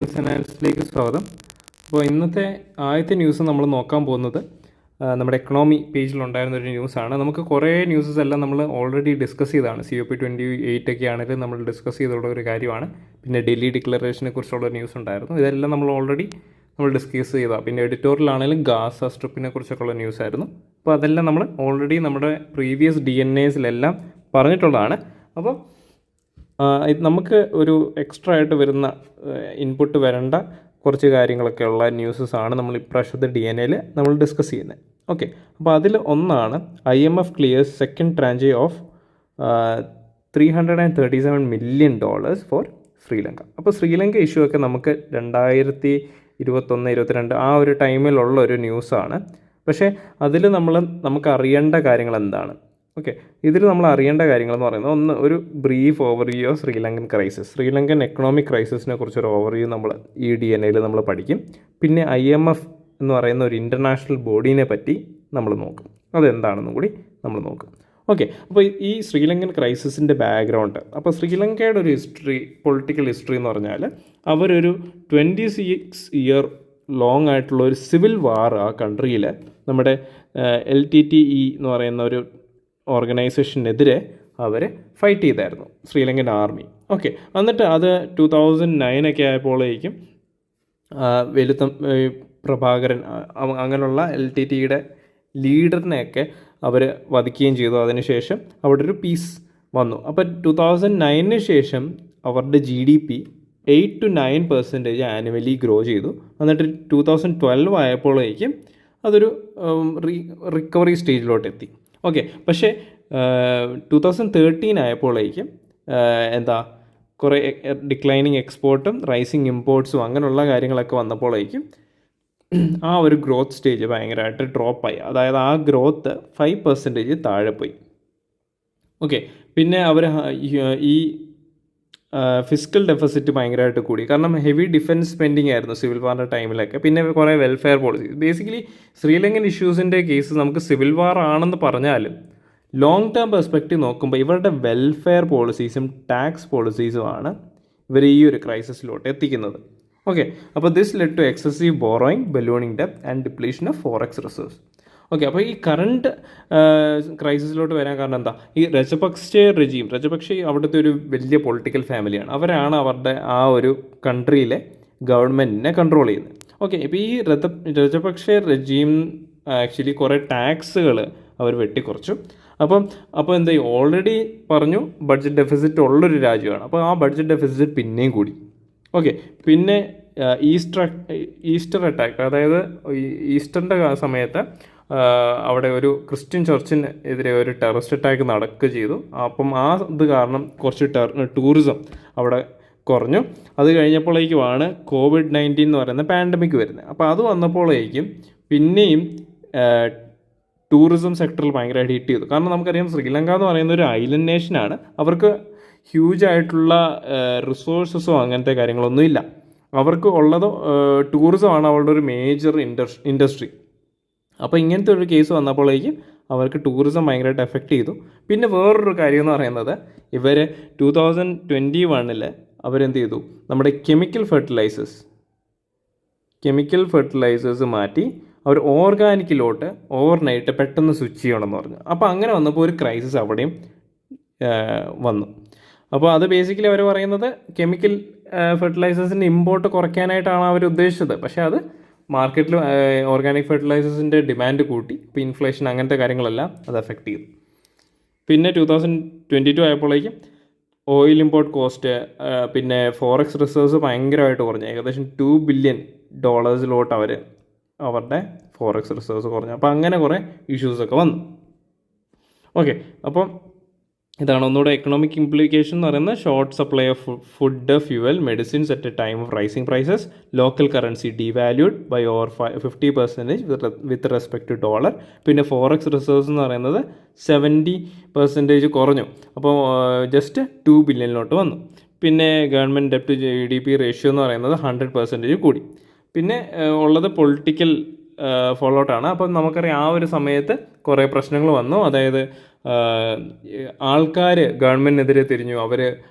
അനാലിസിലേക്ക് സ്വാഗതം. അപ്പോൾ ഇന്നത്തെ ആദ്യത്തെ ന്യൂസ് നമ്മൾ നോക്കാൻ പോകുന്നത് നമ്മുടെ എക്കണോമി പേജിലുണ്ടായിരുന്ന ഒരു ന്യൂസാണ്. നമുക്ക് കുറേ ന്യൂസസ് എല്ലാം നമ്മൾ ഓൾറെഡി ഡിസ്കസ് ചെയ്തതാണ്. COP28 ഒക്കെ ആണെങ്കിലും നമ്മൾ ഡിസ്കസ് ചെയ്തുള്ള ഒരു കാര്യമാണ്. പിന്നെ ഡൽഹി ഡിക്ലറേഷനെ കുറിച്ചുള്ള ന്യൂസ് ഉണ്ടായിരുന്നു. ഇതെല്ലാം നമ്മൾ ഓൾറെഡി ഡിസ്കസ് ചെയ്തതാണ്. പിന്നെ എഡിറ്റോറിയലാണെങ്കിലും ഗാസ സ്ട്രിപ്പിനെ കുറിച്ചൊക്കെയുള്ള ന്യൂസ് ആയിരുന്നു. അപ്പോൾ അതെല്ലാം നമ്മൾ ഓൾറെഡി നമ്മുടെ പ്രീവിയസ് DNAസിലെല്ലാം പറഞ്ഞിട്ടുള്ളതാണ്. അപ്പോൾ ഇത് നമുക്ക് ഒരു എക്സ്ട്രാ ആയിട്ട് വരുന്ന ഇൻപുട്ട് വരേണ്ട കുറച്ച് കാര്യങ്ങളൊക്കെ ഉള്ള ന്യൂസസ് ആണ് നമ്മൾ ഇപ്രാവശ്യത്തെ DNAയിൽ നമ്മൾ ഡിസ്കസ് ചെയ്യുന്നത്. ഓക്കെ, അപ്പോൾ അതിൽ ഒന്നാണ് IMF clears second tranche of $337 million for Sri Lanka. അപ്പോൾ ശ്രീലങ്ക ഇഷ്യൂ ഒക്കെ നമുക്ക് 2021-22 ആ ഒരു ടൈമിലുള്ള ഒരു ന്യൂസാണ്. പക്ഷേ അതിൽ നമുക്ക് അറിയേണ്ട കാര്യങ്ങൾ എന്താണ്? ഓക്കെ, ഇതിൽ നമ്മൾ അറിയേണ്ട കാര്യങ്ങളെന്ന് പറയുന്നത് ഒരു brief overview of Sri Lankan crisis, Sri Lankan economic ക്രൈസിസിനെ കുറിച്ചൊരു ഓവർവ്യൂ നമ്മൾ ഈ DNAയിൽ നമ്മൾ പഠിക്കും. പിന്നെ IMF എന്ന് പറയുന്ന ഒരു ഇൻ്റർനാഷണൽ ബോഡീനെ പറ്റി നമ്മൾ നോക്കും, അതെന്താണെന്നും കൂടി നമ്മൾ നോക്കും. ഓക്കെ, അപ്പോൾ ഈ ശ്രീലങ്കൻ ക്രൈസിസിൻ്റെ ബാക്ക്ഗ്രൗണ്ട്, അപ്പോൾ ശ്രീലങ്കയുടെ ഒരു പൊളിറ്റിക്കൽ ഹിസ്റ്ററി എന്ന് പറഞ്ഞാൽ അവരൊരു 26 year ലോങ് ആയിട്ടുള്ള ഒരു സിവിൽ വാർ ആ കൺട്രിയിൽ നമ്മുടെ LTTE എന്ന് പറയുന്ന ഒരു ഓർഗനൈസേഷനെതിരെ അവർ ഫൈറ്റ് ചെയ്തായിരുന്നു, ശ്രീലങ്കൻ ആർമി. ഓക്കെ, എന്നിട്ട് അത് 2009 ഒക്കെ ആയപ്പോഴേക്കും പ്രഭാകരൻ അങ്ങനെയുള്ള LTTEയുടെ ലീഡറിനെയൊക്കെ അവർ വധിക്കുകയും ചെയ്തു. അതിനുശേഷം അവിടെ ഒരു പീസ് വന്നു. അപ്പോൾ 2009 ശേഷം അവരുടെ GDP 8 to 9% ആനുവലി ഗ്രോ ചെയ്തു. എന്നിട്ട് 2012 ആയപ്പോഴേക്കും അതൊരു റിക്കവറി സ്റ്റേജിലോട്ട് എത്തി. ഓക്കെ, പക്ഷേ 2013 ആയപ്പോഴേക്കും കുറേ ഡിക്ലൈനിങ് എക്സ്പോർട്ടും റൈസിങ് ഇമ്പോർട്ട്സും അങ്ങനെയുള്ള കാര്യങ്ങളൊക്കെ വന്നപ്പോഴേക്കും ആ ഒരു ഗ്രോത്ത് സ്റ്റേജ് ഭയങ്കരമായിട്ട് ഡ്രോപ്പായി. അതായത് ആ ഗ്രോത്ത് 5% താഴെ പോയി. ഓക്കെ, പിന്നെ അവർ ഈ ഫിസിക്കൽ ഡെഫിസിറ്റ് ഭയങ്കരമായിട്ട് കൂടി, കാരണം ഹെവി ഡിഫൻസ് സ്പെൻഡിങ് ആയിരുന്നു സിവിൽ വാറിൻ്റെ ടൈമിലൊക്കെ. പിന്നെ കുറേ വെൽഫെയർ പോളിസി, ബേസിക്കലി ശ്രീലങ്കൻ ഇഷ്യൂസിൻ്റെ കേസ് നമുക്ക് സിവിൽ വാർ ആണെന്ന് പറഞ്ഞാലും ലോങ് ടേം പെർസ്പെക്റ്റീവ് നോക്കുമ്പോൾ ഇവരുടെ വെൽഫെയർ പോളിസീസും ടാക്സ് പോളിസീസുമാണ് ഇവർ ഈ ഒരു ക്രൈസിസിലോട്ട് എത്തിക്കുന്നത്. ഓക്കെ, അപ്പോൾ this led to excessive borrowing, ballooning ഡെപ്റ്റ് and depletion of forex reserves. Okay, അപ്പോൾ ഈ കറണ്ട് ക്രൈസിസിലോട്ട് വരാൻ കാരണം എന്താ? ഈ രജപക്സെ അവിടുത്തെ ഒരു വലിയ പൊളിറ്റിക്കൽ ഫാമിലിയാണ്. അവരാണ് അവരുടെ ആ ഒരു കൺട്രിയിലെ ഗവൺമെൻറ്റിനെ കൺട്രോൾ ചെയ്യുന്നത്. ഓക്കെ, ഇപ്പോൾ ഈ രജപക്സെ റെജീം ആക്ച്വലി കുറേ ടാക്സുകൾ അവർ വെട്ടിക്കുറച്ചു. അപ്പോൾ എന്താ, ഓൾറെഡി പറഞ്ഞു ബഡ്ജറ്റ് ഡെഫിസിറ്റ് ഉള്ളൊരു രാജ്യമാണ്. അപ്പോൾ ആ ബഡ്ജറ്റ് ഡെഫിസിറ്റ് പിന്നെയും കൂടി. ഓക്കെ, പിന്നെ ഈസ്റ്റർ അറ്റാക്ക്, അതായത് ഈസ്റ്ററിൻ്റെ സമയത്ത് അവിടെ ഒരു ക്രിസ്ത്യൻ ചർച്ചിനെതിരെ ഒരു ടെററിസ്റ്റ് അറ്റാക്ക് നടക്കുകയും ചെയ്തു. അപ്പം ആ ഇത് കാരണം കുറച്ച് ടൂറിസം അവിടെ കുറഞ്ഞു. അത് കഴിഞ്ഞപ്പോഴേക്കുമാണ് COVID-19 എന്ന് പറയുന്ന പാൻഡമിക് വരുന്നത്. അപ്പോൾ അത് വന്നപ്പോഴേക്കും പിന്നെയും ടൂറിസം സെക്ടറിൽ ഭയങ്കരമായിട്ട് ഹിറ്റ് ചെയ്തു. കാരണം നമുക്കറിയാം ശ്രീലങ്ക എന്ന് പറയുന്ന ഒരു ഐലൻഡ് നേഷനാണ്. അവർക്ക് ഹ്യൂജ് ആയിട്ടുള്ള റിസോഴ്സസോ അങ്ങനത്തെ കാര്യങ്ങളൊന്നും ഇല്ല. അവർക്ക് ഉള്ളത് ടൂറിസമാണ് അവരുടെ ഒരു മേജർ ഇൻഡസ്ട്രി. അപ്പോൾ ഇങ്ങനത്തെ ഒരു കേസ് വന്നപ്പോഴേക്കും അവർക്ക് ടൂറിസം ഭയങ്കരമായിട്ട് എഫക്റ്റ് ചെയ്തു. പിന്നെ വേറൊരു കാര്യം എന്ന് പറയുന്നത്, ഇവർ 2021 അവരെന്ത് ചെയ്തു, നമ്മുടെ കെമിക്കൽ ഫെർട്ടിലൈസേഴ്സ് മാറ്റി അവർ ഓർഗാനിക്കിലോട്ട് ഓവർനൈറ്റ് പെട്ടെന്ന് സ്വിച്ച് ചെയ്യണമെന്ന് പറഞ്ഞു. അപ്പോൾ അങ്ങനെ വന്നപ്പോൾ ഒരു ക്രൈസിസ് അവിടെയും വന്നു. അപ്പോൾ അത് ബേസിക്കലി അവർ പറയുന്നത് കെമിക്കൽ ഫെർട്ടിലൈസേഴ്സിൻ്റെ ഇമ്പോർട്ട് കുറയ്ക്കാനായിട്ടാണ് അവർ ഉദ്ദേശിച്ചത്. പക്ഷേ അത് മാർക്കറ്റിൽ ഓർഗാനിക് ഫെർട്ടിലൈസേഴ്സിൻ്റെ ഡിമാൻഡ് കൂട്ടി. ഇപ്പോൾ ഇൻഫ്ലേഷൻ അങ്ങനത്തെ കാര്യങ്ങളെല്ലാം അത് എഫക്റ്റ് ചെയ്തു. പിന്നെ 2022 ആയപ്പോഴേക്കും ഓയിൽ ഇമ്പോർട്ട് കോസ്റ്റ്, പിന്നെ ഫോറക്സ് റിസർവ്സ് ഭയങ്കരമായിട്ട് കുറഞ്ഞു. ഏകദേശം $2 billion അവരുടെ ഫോറക്സ് റിസർവ്സ് കുറഞ്ഞു. അപ്പോൾ അങ്ങനെ കുറേ ഇഷ്യൂസൊക്കെ വന്നു. ഓക്കെ, അപ്പം ഇതാണ് ഒന്നുകൂടെ എക്കണോമിക് ഇംപ്ലിക്കേഷൻ എന്ന് പറയുന്നത്. Short supply of food, fuel, medicines at a time of rising prices, local currency devalued by over 50% with respect to dollar. പിന്നെ ഫോറക്സ് റിസർവ്സ് എന്ന് പറയുന്നത് 70% കുറഞ്ഞു. അപ്പോൾ ജസ്റ്റ് $2 billion വന്നു. പിന്നെ ഗവൺമെൻറ് ഡെപ്റ്റ് ടു GDP റേഷ്യോ എന്ന് പറയുന്നത് 100% കൂടി. പിന്നെ ഉള്ളത് പൊളിറ്റിക്കൽ ഫോളോട്ടാണ്. അപ്പം നമുക്കറിയാം ആ ഒരു സമയത്ത് കുറേ പ്രശ്നങ്ങൾ വന്നു. അതായത് ആൾക്കാർ ഗവൺമെൻറ്റിനെതിരെ തിരിഞ്ഞു. അവർ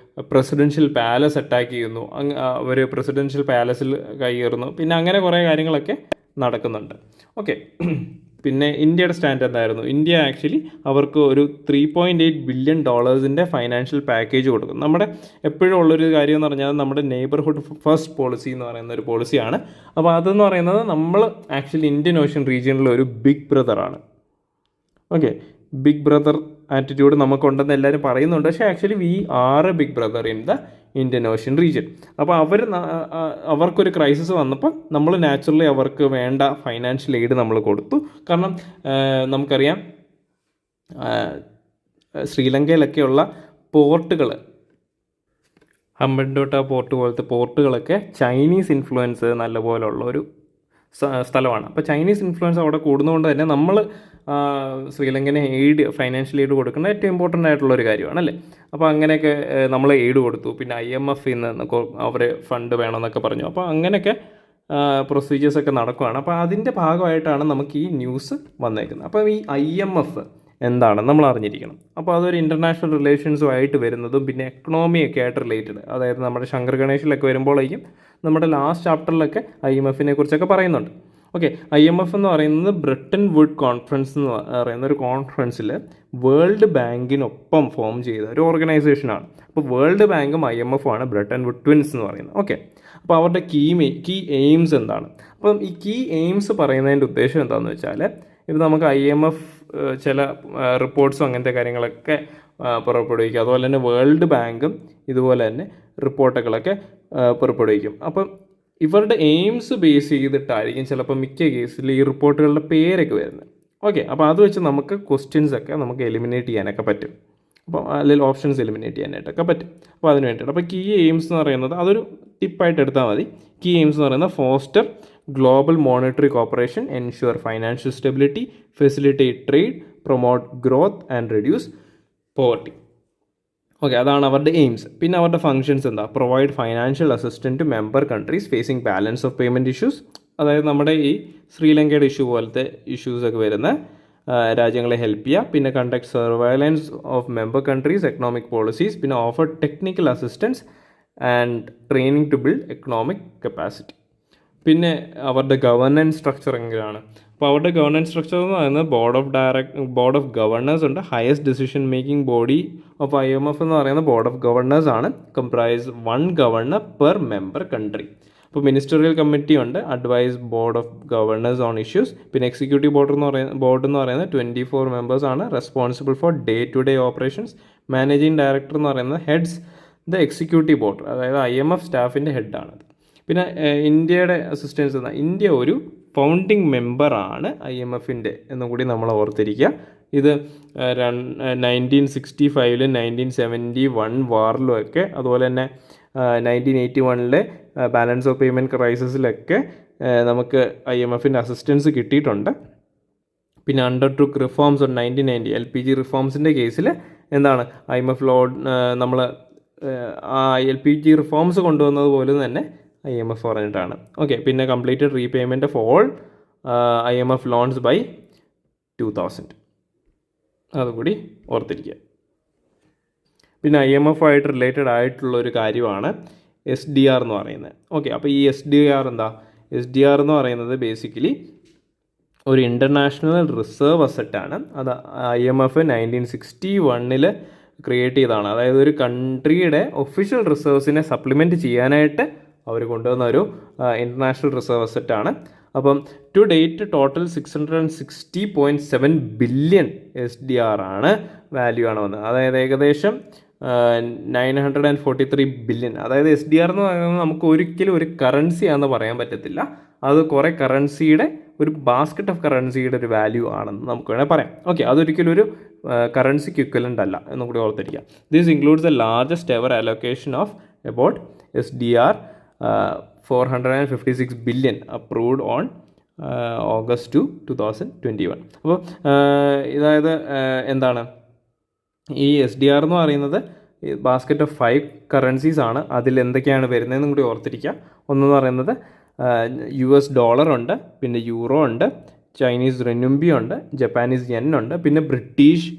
പ്രസിഡൻഷ്യൽ പാലസ് അറ്റാക്ക് ചെയ്യുന്നു, അവർ പ്രസിഡൻഷ്യൽ പാലസിൽ കയറുന്നു, പിന്നെ അങ്ങനെ കുറേ കാര്യങ്ങളൊക്കെ നടക്കുന്നുണ്ട്. ഓക്കെ, പിന്നെ ഇന്ത്യയുടെ സ്റ്റാൻഡ് എന്തായിരുന്നു? ഇന്ത്യ ആക്ച്വലി അവർക്ക് ഒരു $3.8 ബില്യൺ ഫൈനാൻഷ്യൽ പാക്കേജ് കൊടുക്കും. നമ്മുടെ എപ്പോഴും ഉള്ളൊരു കാര്യം എന്ന് പറഞ്ഞാൽ നമ്മുടെ നെയ്ബർഹുഡ് ഫസ്റ്റ് പോളിസി എന്ന് പറയുന്ന ഒരു പോളിസിയാണ്. അപ്പോൾ അതെന്ന് പറയുന്നത് നമ്മൾ ആക്ച്വലി ഇന്ത്യൻ ഓഷ്യൻ റീജിയനിലെ ഒരു ബിഗ് ബ്രദറാണ്. ഓക്കെ, ബിഗ് ബ്രദർ ആറ്റിറ്റ്യൂഡ് നമുക്കുണ്ടെന്ന് എല്ലാവരും പറയുന്നുണ്ട്. പക്ഷേ actually we are a big brother in the Indian ocean region. അപ്പോൾ അവർക്കൊരു ക്രൈസിസ് വന്നപ്പോൾ നമ്മൾ നാച്ചുറലി അവർക്ക് വേണ്ട ഫൈനാൻഷ്യൽ എയ്ഡ് നമ്മൾ കൊടുത്തു. കാരണം നമുക്കറിയാം ശ്രീലങ്കയിലൊക്കെയുള്ള പോർട്ടുകൾ, ഹമ്പൻടോട്ട പോർട്ട് പോലത്തെ പോർട്ടുകളൊക്കെ ചൈനീസ് ഇൻഫ്ലുവൻസ് നല്ലപോലെ ഉള്ള ഒരു സ്ഥലമാണ്. അപ്പോൾ ചൈനീസ് ഇൻഫ്ലുവൻസ് അവിടെ കൂടുന്നതുകൊണ്ട് തന്നെ നമ്മൾ ശ്രീലങ്കനെ ഫൈനാൻഷ്യൽ എയ്ഡ് കൊടുക്കുന്നത് ഏറ്റവും ഇമ്പോർട്ടൻ്റ് ആയിട്ടുള്ളൊരു കാര്യമാണല്ലേ. അപ്പോൾ അങ്ങനെയൊക്കെ നമ്മൾ എയ്ഡ് കൊടുത്തു. പിന്നെ IMF നിന്ന് അവർ ഫണ്ട് വേണമെന്നൊക്കെ പറഞ്ഞു. അപ്പോൾ അങ്ങനെയൊക്കെ പ്രൊസീജിയേഴ്സൊക്കെ നടക്കുകയാണ്. അപ്പോൾ അതിൻ്റെ ഭാഗമായിട്ടാണ് നമുക്ക് ഈ ന്യൂസ് വന്നേക്കുന്നത്. അപ്പോൾ ഈ IMF എന്താണെന്ന് നമ്മൾ അറിഞ്ഞിരിക്കണം. അപ്പോൾ അതൊരു ഇൻ്റർനാഷണൽ റിലേഷൻസുമായിട്ട് വരുന്നതും പിന്നെ എക്കണോമിയൊക്കെ ആയിട്ട് റിലേറ്റഡ്, അതായത് നമ്മുടെ ശങ്കർ ഗണേഷിലൊക്കെ വരുമ്പോഴേക്കും നമ്മുടെ ലാസ്റ്റ് ചാപ്റ്ററിലൊക്കെ IMFനെ കുറിച്ചൊക്കെ പറയുന്നുണ്ട്. ഓക്കെ, IMF എന്ന് പറയുന്നത് ബ്രിട്ടൻ വുഡ് കോൺഫറൻസ് എന്ന് പറയുന്ന ഒരു കോൺഫറൻസിൽ വേൾഡ് ബാങ്കിനൊപ്പം ഫോം ചെയ്ത ഒരു ഓർഗനൈസേഷനാണ്. അപ്പോൾ വേൾഡ് ബാങ്കും IMFും ആണ് ബ്രിട്ടൻ വുഡ് ട്വിൻസ് എന്ന് പറയുന്നത്. ഓക്കെ, അപ്പോൾ അവരുടെ കീ എയിംസ് എന്താണ്? അപ്പം ഈ കീ എയിംസ് പറയുന്നതിൻ്റെ ഉദ്ദേശം എന്താണെന്ന് വെച്ചാൽ, ഇത് നമുക്ക് IMF ചില റിപ്പോർട്ട്സും അങ്ങനത്തെ കാര്യങ്ങളൊക്കെ പുറപ്പെടുവിക്കും. അതുപോലെ തന്നെ വേൾഡ് ബാങ്കും ഇതുപോലെ തന്നെ റിപ്പോർട്ടുകളൊക്കെ പുറപ്പെടുവിക്കും. അപ്പം ഇവരുടെ എയിംസ് ബേസ് ചെയ്തിട്ടായിരിക്കും ചിലപ്പോൾ മിക്ക കേസിൽ ഈ റിപ്പോർട്ടുകളുടെ പേരൊക്കെ വരുന്നത്. ഓക്കെ, അപ്പോൾ അത് വെച്ച് നമുക്ക് ക്വസ്റ്റ്യൻസൊക്കെ നമുക്ക് എലിമിനേറ്റ് ചെയ്യാനൊക്കെ പറ്റും. അപ്പോൾ അല്ലെങ്കിൽ ഓപ്ഷൻസ് എലിമിനേറ്റ് ചെയ്യാനായിട്ടൊക്കെ പറ്റും. അപ്പോൾ അതിന് വേണ്ടിയിട്ട് അപ്പോൾ കീ എയിംസ് എന്ന് പറയുന്നത് അതൊരു ടിപ്പായിട്ട് എടുത്താൽ മതി. കീ എയിംസ് എന്ന് പറയുന്നത് foster global monetary cooperation, ensure financial stability, facilitate trade, promote growth and reduce poverty. Okay, അതാണ് അവരുടെ എയിംസ്. പിന്നെ അവരുടെ ഫങ്ഷൻസ് എന്താ? Provide financial assistant to member countries facing balance of payment issues, അതായത് നമ്മുടെ ഈ ശ്രീലങ്കയുടെ ഇഷ്യൂ പോലത്തെ ഇഷ്യൂസൊക്കെ വരുന്ന രാജ്യങ്ങളെ ഹെൽപ്പ് ചെയ്യുക. പിന്നെ conduct surveillance of member countries economic policies, പിന്നെ offer technical assistance and training to build economic capacity. പിന്നെ അവരുടെ ഗവർണൻസ് സ്ട്രക്ചർ എങ്ങനെയാണ്? അപ്പോൾ അവരുടെ ഗവർണൻസ് സ്ട്രക്ചർ എന്ന് പറയുന്നത് ബോർഡ് ഓഫ് ഗവർണേഴ്സ് ഉണ്ട്. Highest decision making body of IMF എന്ന് പറയുന്നത് ബോർഡ് ഓഫ് ഗവർണേഴ്സ് ആണ്. Comprise 1 governor per member country. അപ്പോൾ മിനിസ്റ്ററിയൽ കമ്മിറ്റി ഉണ്ട്, advise board of governors on issues. പിന്നെ എക്സിക്യൂട്ടീവ് ബോർഡ് എന്ന് പറയുന്നത് 24 മെമ്പേഴ്സ് ആണ്, responsible for day to day operations. Managing director എന്ന് പറയുന്നത് ഹെഡ്സ് ദ എക്സിക്യൂട്ടീവ് ബോർഡ്, അതായത് IMF സ്റ്റാഫിൻ്റെ ഹെഡാണത്. പിന്നെ ഇന്ത്യയുടെ അസിസ്റ്റൻസ് എന്നാൽ ഇന്ത്യ ഒരു ഫൗണ്ടിങ് മെമ്പറാണ് IMFൻ്റെ എന്നും കൂടി നമ്മൾ ഓർത്തിരിക്കുക. ഇത് 1965 1971 വാറിലും ഒക്കെ, അതുപോലെ തന്നെ 1981 ബാലൻസ് ഓഫ് പേയ്മെൻറ്റ് ക്രൈസിസിലൊക്കെ നമുക്ക് IMFൻ്റെ അസിസ്റ്റൻസ് കിട്ടിയിട്ടുണ്ട്. പിന്നെ അണ്ടർടുക്ക് റിഫോംസ് ഓൺ 1990 LPG റിഫോംസിൻ്റെ കേസിൽ എന്താണ് IMF നമ്മൾ LPG റിഫോംസ് കൊണ്ടുവന്നത് പോലെ തന്നെ IMF പറഞ്ഞിട്ടാണ്. ഓക്കെ, പിന്നെ completed repayment of all IMF loans by 2000, അതുകൂടി ഓർത്തിരിക്കുക. പിന്നെ IMF ആയിട്ട് റിലേറ്റഡ് ആയിട്ടുള്ള ഒരു കാര്യമാണ് SDR എന്ന് പറയുന്നത്. ഓക്കെ, അപ്പോൾ ഈ SDR എന്താ? SDR എന്ന് പറയുന്നത് ബേസിക്കലി ഒരു ഇൻ്റർനാഷണൽ റിസർവ് അസറ്റാണ്. അത് IMF 1961 ക്രിയേറ്റ് ചെയ്തതാണ്. അതായത് ഒരു കൺട്രിയുടെ ഒഫീഷ്യൽ റിസർവ്സിനെ സപ്ലിമെൻറ്റ് ചെയ്യാനായിട്ട് അവർ കൊണ്ടുവന്ന ഒരു ഇൻ്റർനാഷണൽ റിസർവ് അസറ്റാണ്. അപ്പം to date total 660.7 billion SDR ആണ് വാല്യൂ ആണ് വന്നത്. അതായത് ഏകദേശം 943 ബില്യൺ. അതായത് SDR എന്ന് പറയുന്നത് നമുക്ക് ഒരിക്കലും ഒരു കറൻസിയാണെന്ന് പറയാൻ പറ്റത്തില്ല. അത് കുറേ കറൻസിയുടെ ഒരു ബാസ്ക്കറ്റ് ഓഫ് കറൻസിയുടെ ഒരു വാല്യൂ ആണെന്ന് നമുക്ക് വേണമെങ്കിൽ പറയാം. ഓക്കെ, അതൊരിക്കലും ഒരു കറൻസിക്ക് ഇക്വലൻ്റ് അല്ല എന്നും കൂടി ഓർത്തിരിക്കുക. This includes the largest ever allocation of about SDR 456 billion approved on August 2021. അപ്പോൾ ഇതായത് എന്താണ് ഈ SDR എന്ന് പറയുന്നത് ബാസ്ക്കറ്റ് ഓഫ് 5 കറൻസീസ് ആണ്. അതിൽ എന്തൊക്കെയാണ് വരുന്നതെന്നും കൂടി ഓർത്തിരിക്കുക. ഒന്നെന്ന് പറയുന്നത് US ഡോളർ ഉണ്ട്, പിന്നെ യൂറോ ഉണ്ട്, ചൈനീസ് റെനുംബി ഉണ്ട്, ജപ്പാനീസ് യെൻ ഉണ്ട്, പിന്നെ ബ്രിട്ടീഷ്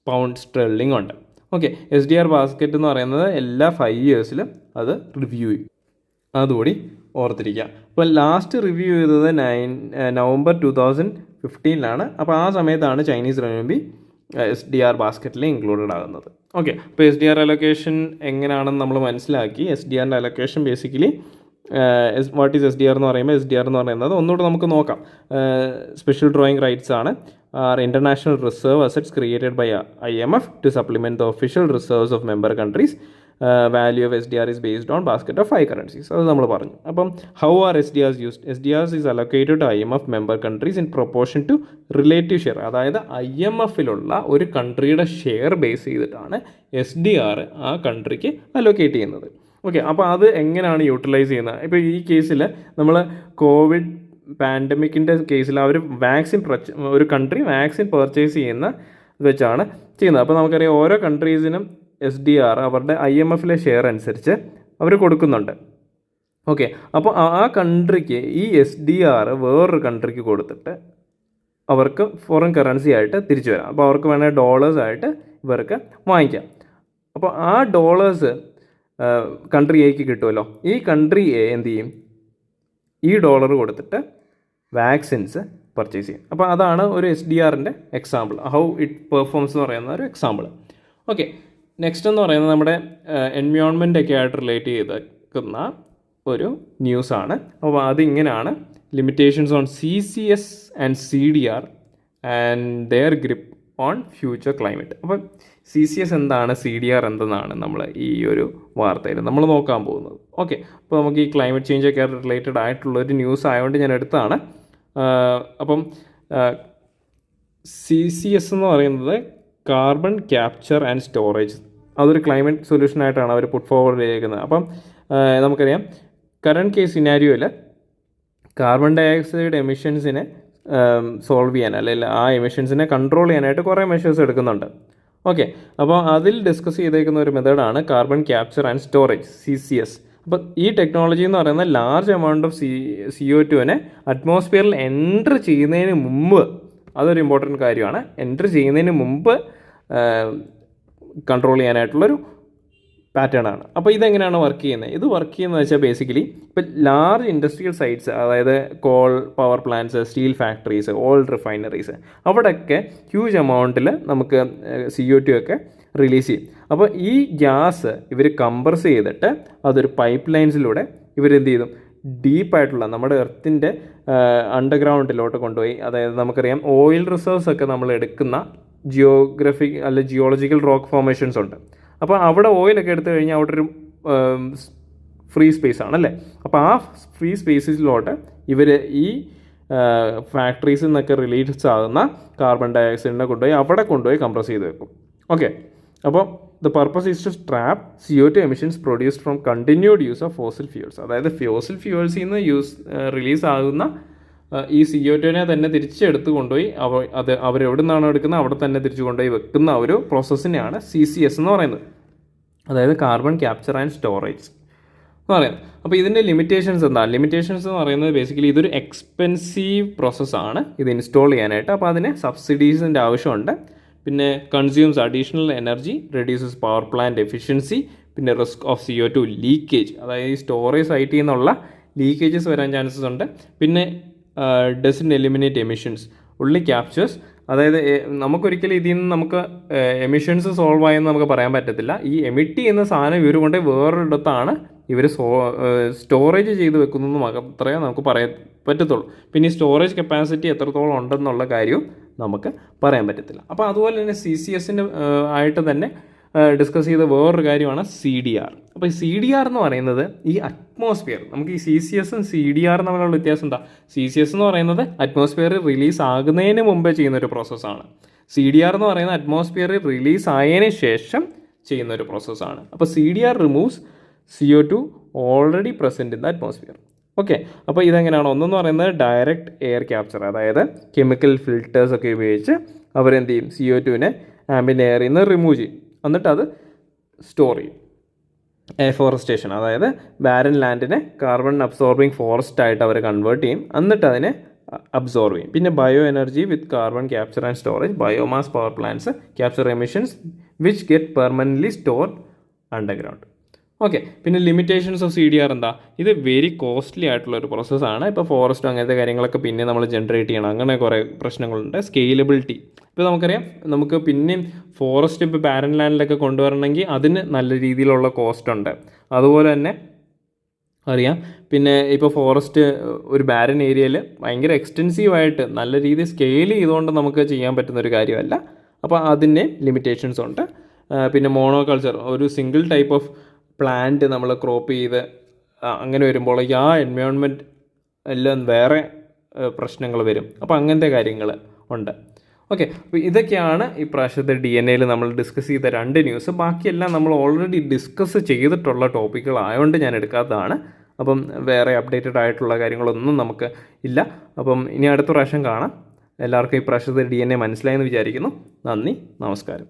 പൗണ്ട് സ്റ്റെർലിംഗ് ഉണ്ട്. ഓക്കെ, SDR ബാസ്ക്കറ്റ് എന്ന് പറയുന്നത് എല്ലാ 5 ഇയേഴ്സിലും അത് റിവ്യൂ ചെയ്യും, അതുകൂടി ഓർത്തിരിക്കുക. അപ്പോൾ ലാസ്റ്റ് റിവ്യൂ ചെയ്തത് നവംബർ 2015 അപ്പോൾ ആ സമയത്താണ് ചൈനീസ് റെമിൻബി SDR ബാസ്ക്കറ്റിൽ ഇൻക്ലൂഡഡ് ആകുന്നത്. ഓക്കെ, അപ്പോൾ SDR അലൊക്കേഷൻ എങ്ങനെയാണെന്ന് നമ്മൾ മനസ്സിലാക്കി. SDRൻ്റെ allocation basically what is SDR എന്ന് പറയുമ്പോൾ SDR എന്ന് പറയുന്നത് ഒന്നുകൂടെ നമുക്ക് നോക്കാം. സ്പെഷ്യൽ ഡ്രോയിങ് റൈറ്റ്സ് ആണ് international reserve assets created by IMF to supplement the official reserves of member countries. Value of SDR is based on basket of 5 currencies. അത് നമ്മൾ പറഞ്ഞു. അപ്പം how are SDRs used? SDRs is allocated to IMF member countries in proportion to relative share. അതായത് IMFിലുള്ള ഒരു കൺട്രിയുടെ share base ചെയ്തിട്ടാണ് SDR ആ കൺട്രിക്ക് allocate ചെയ്യുന്നത്. Okay, അപ്പോൾ അത് എങ്ങനെയാണ് യൂട്ടിലൈസ് ചെയ്യുന്നത്? ഇപ്പോൾ ഈ കേസിൽ നമ്മൾ കോവിഡ് പാൻഡമിക്കിൻ്റെ കേസിൽ അവർ ഒരു കൺട്രി വാക്സിൻ പർച്ചേസ് ചെയ്യുന്ന വെച്ചാണ് ചെയ്യുന്നത്. അപ്പോൾ നമുക്കറിയാം ഓരോ കൺട്രീസിനും SDR അവരുടെ IMFിലെ ഷെയർ അനുസരിച്ച് അവർ കൊടുക്കുന്നുണ്ട്. ഓക്കെ, അപ്പോൾ ആ കൺട്രിക്ക് ഈ SDR വേറൊരു കൺട്രിക്ക് കൊടുത്തിട്ട് അവർക്ക് ഫോറിൻ കറൻസി ആയിട്ട് തിരിച്ചു വരാം. അപ്പോൾ അവർക്ക് വേണമെങ്കിൽ ഡോളേഴ്സ് ആയിട്ട് ഇവർക്ക് വാങ്ങിക്കാം. അപ്പോൾ ആ ഡോളേഴ്സ് കൺട്രി എക്ക് കിട്ടുമല്ലോ. ഈ കൺട്രി എ എന്ത് ചെയ്യും? ഈ ഡോളർ കൊടുത്തിട്ട് വാക്സിൻസ് പർച്ചേസ് ചെയ്യും. അപ്പോൾ അതാണ് ഒരു SDRൻ്റെ എക്സാമ്പിൾ, ഹൗ ഇറ്റ് പെർഫോംസ് എന്ന് പറയുന്ന ഒരു എക്സാമ്പിൾ. ഓക്കെ, നെക്സ്റ്റ് എന്ന് പറയുന്നത് നമ്മുടെ എൻവയോൺമെൻറ്റൊക്കെ ആയിട്ട് റിലേറ്റ് ചെയ്തിരിക്കുന്ന ഒരു ന്യൂസാണ്. അപ്പോൾ അതിങ്ങനെയാണ്: limitations on CCS and CDR and their grip on future climate. അപ്പം CCS എന്താണ്, CDR എന്തെന്നാണ് നമ്മൾ ഈ ഒരു വാർത്തയിൽ നമ്മൾ നോക്കാൻ പോകുന്നത്. ഓക്കെ, അപ്പോൾ നമുക്ക് ഈ ക്ലൈമറ്റ് ചേഞ്ചൊക്കെ റിലേറ്റഡ് ആയിട്ടുള്ളൊരു ന്യൂസ് ആയതുകൊണ്ട് ഞാൻ എടുത്താണ്. അപ്പം CCS എന്ന് പറയുന്നത് കാർബൺ ക്യാപ്ചർ ആൻഡ് സ്റ്റോറേജ്, അതൊരു ക്ലൈമറ്റ് സൊല്യൂഷനായിട്ടാണ് അവർ പുട്ട് ഫോർവേഡ് ചെയ്തേക്കുന്നത്. അപ്പം നമുക്കറിയാം കറണ്ട് കേസ് സിനാരിയോയിൽ കാർബൺ ഡയോക്സൈഡ് എമിഷൻസിനെ സോൾവ് ചെയ്യാൻ, അല്ലെങ്കിൽ ആ എമിഷൻസിനെ കൺട്രോൾ ചെയ്യാനായിട്ട് കുറേ മെഷേഴ്സ് എടുക്കുന്നുണ്ട്. ഓക്കെ, അപ്പോൾ അതിൽ ഡിസ്കസ് ചെയ്തേക്കുന്ന ഒരു മെത്തേഡാണ് carbon capture and storage, CCS. അപ്പോൾ ഈ ടെക്നോളജി എന്ന് പറയുന്നത് ലാർജ് എമൗണ്ട് ഓഫ് CO2 അറ്റ്മോസ്ഫിയറിൽ എൻ്റർ ചെയ്യുന്നതിന് മുമ്പ്, അതൊരു ഇമ്പോർട്ടൻറ്റ് കാര്യമാണ്, എൻ്റർ ചെയ്യുന്നതിന് മുമ്പ് കൺട്രോൾ ചെയ്യാനായിട്ടുള്ളൊരു പാറ്റേൺ ആണ്. അപ്പോൾ ഇതെങ്ങനെയാണ് വർക്ക് ചെയ്യുന്നത്? ഇത് വർക്ക് ചെയ്യുന്നത് വെച്ചാൽ ബേസിക്കലി ഇപ്പോൾ ലാർജ് ഇൻഡസ്ട്രിയൽ സൈറ്റ്സ്, അതായത് call power plants, steel factories, oil refineries, അവിടെയൊക്കെ ഹ്യൂജ് എമൗണ്ടിൽ നമുക്ക് CO2 ഒക്കെ റിലീസ് ചെയ്യും. അപ്പോൾ ഈ ഗ്യാസ് ഇവർ കംപ്രസ് ചെയ്തിട്ട് അതൊരു പൈപ്പ് ലൈൻസിലൂടെ ഇവരെന്ത് ചെയ്തു, ഡീപ്പായിട്ടുള്ള നമ്മുടെ എർത്തിൻ്റെ അണ്ടർഗ്രൗണ്ടിലോട്ട് കൊണ്ടുപോയി. അതായത് നമുക്കറിയാം ഓയിൽ റിസർവ്സ് ഒക്കെ നമ്മൾ എടുക്കുന്ന ജിയോളജിക്കൽ റോക്ക് ഫോർമേഷൻസ് ഉണ്ട്. അപ്പോൾ അവിടെ ഓയിലൊക്കെ എടുത്തു കഴിഞ്ഞാൽ അവിടെ ഒരു ഫ്രീ സ്പേസ് ആണല്ലേ. അപ്പോൾ ആ ഫ്രീ സ്പേസിലോട്ട് ഇവർ ഈ ഫാക്ടറീസിൽ നിന്നൊക്കെ റിലീസ് ആകുന്ന കാർബൺ ഡയോക്സൈഡിനെ കൊണ്ടുപോയി കംപ്രസ് ചെയ്ത് വെക്കും. ഓക്കെ, അപ്പോൾ the purpose is to trap CO2 emissions produced from continued use of fossil fuels. അതായത് ഫോസിൽ ഫ്യൂൾസിൽ നിന്ന് റിലീസ് ആകുന്ന ഈ CO2 തന്നെ തിരിച്ചെടുത്ത് കൊണ്ടുപോയി അവരെവിടെ നിന്നാണോ എടുക്കുന്നത് അവിടെ തന്നെ തിരിച്ചു കൊണ്ടുപോയി വെക്കുന്ന ഒരു പ്രോസസ്സിനെയാണ് CCS എന്ന് പറയുന്നത്, അതായത് കാർബൺ ക്യാപ്ചർ ആൻഡ് സ്റ്റോറേജ് എന്ന് പറയുന്നത്. അപ്പോൾ ഇതിൻ്റെ ലിമിറ്റേഷൻസ് എന്താണ്? ലിമിറ്റേഷൻസ് എന്ന് പറയുന്നത് ബേസിക്കലി ഇതൊരു എക്സ്പെൻസീവ് പ്രോസസ്സാണ് ഇത് ഇൻസ്റ്റാൾ ചെയ്യാനായിട്ട്. അപ്പോൾ അതിന് സബ്സിഡീസിൻ്റെ ആവശ്യമുണ്ട്. പിന്നെ consumes additional energy, reduces power plant efficiency, പിന്നെ റിസ്ക് ഓഫ് CO2 ലീക്കേജ്, അതായത് ഈ സ്റ്റോറേജ് സൈറ്റിൽ നിന്നുള്ള ലീക്കേജസ് വരാൻ ചാൻസസ് ഉണ്ട്. പിന്നെ ഡസൻ എലിമിനേറ്റ് എമിഷൻസ്, ഉള്ളി ക്യാപ്ചേഴ്സ്, അതായത് നമുക്കൊരിക്കലും ഇതിൽ നിന്ന് നമുക്ക് എമിഷൻസ് സോൾവ് ആയെന്ന് നമുക്ക് പറയാൻ പറ്റത്തില്ല. ഈ എമിറ്റ് ചെയ്യുന്ന സാധനം ഇവർ കൊണ്ട് വേറൊരിടത്താണ് ഇവർ സ്റ്റോറേജ് ചെയ്ത് വെക്കുന്നതെന്ന് മാത്രമേ നമുക്ക് പറയാൻ പറ്റത്തുള്ളൂ. പിന്നെ ഈ സ്റ്റോറേജ് കപ്പാസിറ്റി എത്രത്തോളം ഉണ്ടെന്നുള്ള കാര്യവും നമുക്ക് പറയാൻ പറ്റത്തില്ല. അപ്പോൾ അതുപോലെ തന്നെ CCSൻ്റെ ആയിട്ട് തന്നെ ഡിസ്കസ് ചെയ്ത വേറൊരു കാര്യമാണ് CDR. അപ്പോൾ ഈ CDR എന്ന് പറയുന്നത് ഈ അറ്റ്മോസ്ഫിയർ, നമുക്ക് ഈ CCSും CDR തമ്മിലുള്ള വ്യത്യാസം എന്താ? CCS എന്ന് പറയുന്നത് അറ്റ്മോസ്ഫിയറിൽ റിലീസ് ആകുന്നതിന് മുമ്പേ ചെയ്യുന്നൊരു പ്രോസസ്സാണ്. CDR എന്ന് പറയുന്നത് അറ്റ്മോസ്ഫിയറിൽ റിലീസ് ആയതിനു ശേഷം ചെയ്യുന്നൊരു പ്രോസസ്സാണ്. അപ്പോൾ CDR removes CO2 already present in the atmosphere. Okay, അപ്പോൾ ഇതെങ്ങനെയാണ്? ഒന്നെന്ന് പറയുന്നത് ഡയറക്റ്റ് എയർ ക്യാപ്ചർ, അതായത് കെമിക്കൽ ഫിൽറ്റേഴ്സൊക്കെ ഉപയോഗിച്ച് അവരെന്ത് ചെയ്യും, CO2 ആംബിയൻ്റ് എയറിൽ നിന്ന് റിമൂവ് ചെയ്യും, എന്നിട്ട് അത് സ്റ്റോർ ചെയ്യും. എഫോറസ്റ്റേഷൻ, അതായത് ബാരൻ ലാൻഡിനെ കാർബൺ അബ്സോർബിങ് ഫോറസ്റ്റ് ആയിട്ട് അവർ കൺവേർട്ട് ചെയ്യും, എന്നിട്ട് അതിനെ അബ്സോർവ് ചെയ്യും. പിന്നെ bio energy with carbon capture and storage, biomass power plants capture emissions which get permanently stored underground. Okay, പിന്നെ ലിമിറ്റേഷൻസ് ഓഫ് CDR എന്താ? ഇത് വെരി കോസ്റ്റ്ലി ആയിട്ടുള്ള ഒരു പ്രോസസ്സാണ്. ഇപ്പോൾ ഫോറസ്റ്റ് അങ്ങനത്തെ കാര്യങ്ങളൊക്കെ പിന്നെ നമ്മൾ ജനറേറ്റ് ചെയ്യണം, അങ്ങനെ കുറേ പ്രശ്നങ്ങളുണ്ട്. സ്കെയിലബിലിറ്റി, ഇപ്പോൾ നമുക്കറിയാം, നമുക്ക് പിന്നെയും ഫോറസ്റ്റ് ഇപ്പോൾ പാരൻ ലാൻഡിലൊക്കെ കൊണ്ടുവരണമെങ്കിൽ അതിന് നല്ല രീതിയിലുള്ള കോസ്റ്റ് ഉണ്ട്. അതുപോലെ തന്നെ അറിയാം, പിന്നെ ഇപ്പോൾ ഫോറസ്റ്റ് ഒരു ബാരൻ ഏരിയയിൽ ഭയങ്കര എക്സ്റ്റെൻസീവായിട്ട് നല്ല രീതിയിൽ സ്കെയിൽ ചെയ്തുകൊണ്ട് നമുക്ക് ചെയ്യാൻ പറ്റുന്നൊരു കാര്യമല്ല. അപ്പോൾ അതിൻ്റെ ലിമിറ്റേഷൻസ് ഉണ്ട്. പിന്നെ മോണോകൾച്ചർ, ഒരു സിംഗിൾ ടൈപ്പ് ഓഫ് പ്ലാന്റ് നമ്മൾ ക്രോപ്പ് ചെയ്ത് അങ്ങനെ വരുമ്പോൾ ആ എൻവയോൺമെൻറ്റ് എല്ലാം വേറെ പ്രശ്നങ്ങൾ വരും. അപ്പോൾ അങ്ങനത്തെ കാര്യങ്ങൾ ഉണ്ട്. ഓക്കെ, അപ്പോൾ ഇതൊക്കെയാണ് ഈ പ്രാവശ്യത്തെ DNA നമ്മൾ ഡിസ്കസ് ചെയ്ത 2 ന്യൂസ്. ബാക്കിയെല്ലാം നമ്മൾ ഓൾറെഡി ഡിസ്കസ് ചെയ്തിട്ടുള്ള ടോപ്പിക്കുകളായതുകൊണ്ട് ഞാൻ എടുക്കാത്തതാണ്. അപ്പം വേറെ അപ്ഡേറ്റഡ് ആയിട്ടുള്ള കാര്യങ്ങളൊന്നും നമുക്ക് ഇല്ല. അപ്പം ഇനി അടുത്ത പ്രാവശ്യം കാണാം. എല്ലാവർക്കും ഈ പ്രാവശ്യത്തെ DNA മനസ്സിലായെന്ന് വിചാരിക്കുന്നു. നന്ദി, നമസ്കാരം.